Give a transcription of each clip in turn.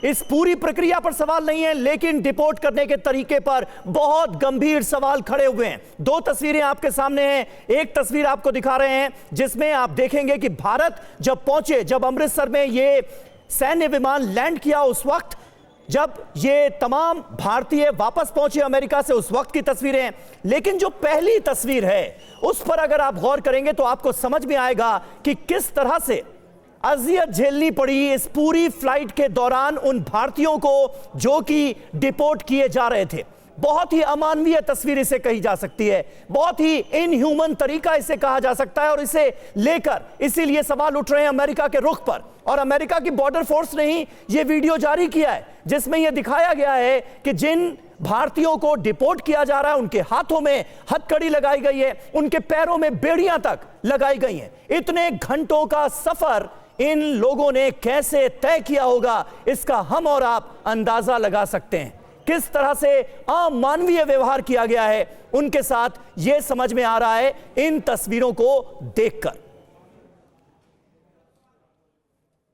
इस पूरी प्रक्रिया पर सवाल नहीं है, लेकिन डिपोर्ट करने के तरीके पर बहुत गंभीर सवाल खड़े हुए हैं। दो तस्वीरें आपके सामने हैं। एक तस्वीर आपको दिखा रहे हैं जिसमें आप देखेंगे कि भारत जब पहुंचे, जब अमृतसर में ये सैन्य विमान लैंड किया, उस वक्त जब ये तमाम भारतीय वापस पहुंचे अमेरिका से, उस वक्त की तस्वीरें हैं। लेकिन जो पहली तस्वीर है उस पर अगर आप गौर करेंगे तो आपको समझ में आएगा कि किस तरह से अजियत झेलनी पड़ी इस पूरी फ्लाइट के दौरान उन भारतीयों को जो कि डिपोर्ट किए जा रहे थे। बहुत ही अमानवीय तस्वीर इसे कही जा सकती है, बहुत ही इनह्यूमन तरीका इसे कहा जा सकता है, और इसे लेकर इसीलिए सवाल उठ रहे हैं अमेरिका के रुख पर। और अमेरिका की बॉर्डर फोर्स ने ही यह वीडियो जारी किया है जिसमें यह दिखाया गया है कि जिन भारतीयों को डिपोर्ट किया जा रहा है उनके हाथों में हथकड़ी लगाई गई है, उनके पैरों में बेड़ियां तक लगाई गई हैं। इतने घंटों का सफर इन लोगों ने कैसे तय किया होगा, इसका हम और आप अंदाजा लगा सकते हैं। किस तरह से अमानवीय व्यवहार किया गया है उनके साथ, यह समझ में आ रहा है इन तस्वीरों को देखकर।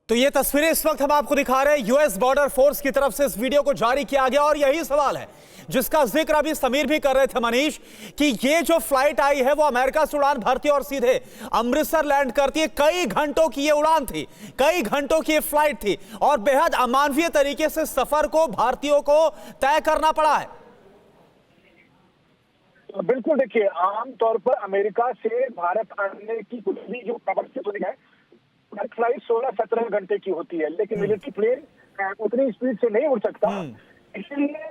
तो ये तस्वीरें इस वक्त हम आपको दिखा रहे हैं, यूएस बॉर्डर फोर्स की तरफ से इस वीडियो को जारी किया गया। और यही सवाल है जिसका जिक्र अभी समीर भी कर रहे थे मनीष, कि ये जो फ्लाइट आई है वो अमेरिका से उड़ान भरती है और सीधे अमृतसर लैंड करती है। कई घंटों की ये उड़ान थी, कई घंटों की ये फ्लाइट थी, और बेहद अमानवीय तरीके से सफर को भारतीयों को तय करना पड़ा है। बिल्कुल, देखिए, आमतौर पर अमेरिका से भारत आने की कुछ भी जो प्रवर्तित हो है, फ्लाइट 16-17 घंटे की होती है, लेकिन मिलिट्री प्लेन उतनी स्पीड से नहीं उड़ सकता। इसलिए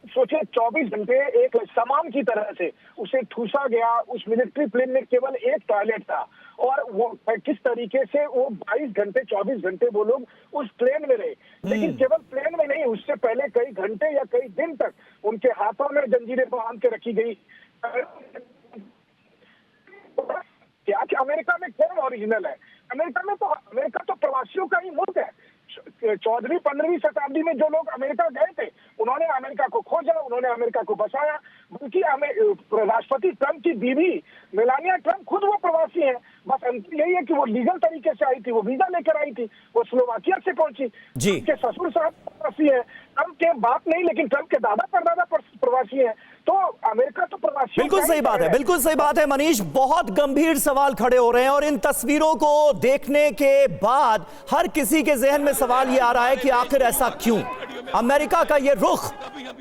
सोचे 24 घंटे एक सामान की तरह से उसे ठूसा गया। उस मिलिट्री प्लेन में केवल एक टॉयलेट था, और वो किस तरीके से वो 22 घंटे 24 घंटे वो लोग उस प्लेन में रहे। लेकिन केवल प्लेन में नहीं, उससे पहले कई घंटे या कई दिन तक उनके हाथों में जंजीरें बांध के रखी गई। क्या कि अमेरिका में कौन ओरिजिनल है? अमेरिका तो प्रवासियों का ही मुल्क है। 14वीं-15वीं शताब्दी में जो लोग अमेरिका गए थे, उन्होंने अमेरिका को खोजा, उन्होंने अमेरिका को बसाया। बल्कि राष्ट्रपति ट्रंप की बीवी मेलानिया ट्रंप खुद वो प्रवासी है। बस अंतर यही है कि वो लीगल तरीके से आई थी, वो वीजा लेकर आई थी, वो स्लोवाकिया से पहुंची। उनके ससुर साहब प्रवासी है, ट्रंप के बाप नहीं लेकिन ट्रंप के दादा परदादा प्रवासी है। तो अमेरिका तो प्रवासी। बिल्कुल सही बात है, बिल्कुल सही बात है मनीष। बहुत गंभीर सवाल खड़े हो रहे हैं, और इन तस्वीरों को देखने के बाद हर किसी के जहन में सवाल यह आ रहा है कि आखिर ऐसा क्यों? अमेरिका का यह रुख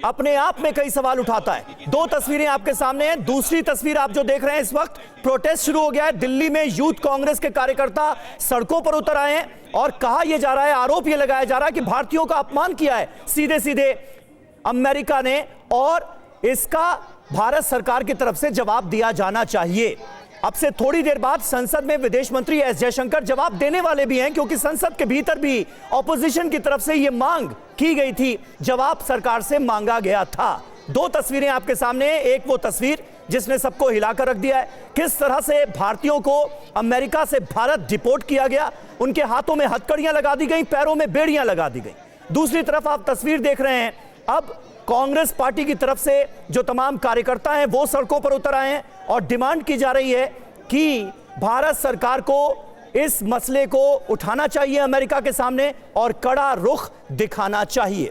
अपने आप में कई सवाल उठाता है। दो तस्वीरें आपके सामने हैं। दूसरी तस्वीर आप जो देख रहे हैं, इस वक्त प्रोटेस्ट शुरू हो गया है दिल्ली में। यूथ कांग्रेस के कार्यकर्ता सड़कों पर उतर आए हैं, और कहा यह जा रहा है, आरोप यह लगाया जा रहा है कि भारतीयों का अपमान किया है सीधे सीधे अमेरिका ने, और इसका भारत सरकार की तरफ से जवाब दिया जाना चाहिए। अब से थोड़ी देर बाद संसद में विदेश मंत्री एस जयशंकर जवाब देने वाले भी हैं, क्योंकि संसद के भीतर भी ऑपोजिशन की तरफ से यह मांग की गई थी, जवाब सरकार से मांगा गया था। दो तस्वीरें आपके सामने हैं। एक वो तस्वीर जिसने सबको हिलाकर रख दिया है, किस तरह से भारतीयों को अमेरिका से भारत डिपोर्ट किया गया, उनके हाथों में हथकड़ियां लगा दी गई, पैरों में बेड़ियां लगा दी गई। दूसरी तरफ आप तस्वीर देख रहे हैं, अब कांग्रेस पार्टी की तरफ से जो तमाम कार्यकर्ता हैं वो सड़कों पर उतर आए हैं, और डिमांड की जा रही है कि भारत सरकार को इस मसले को उठाना चाहिए अमेरिका के सामने और कड़ा रुख दिखाना चाहिए।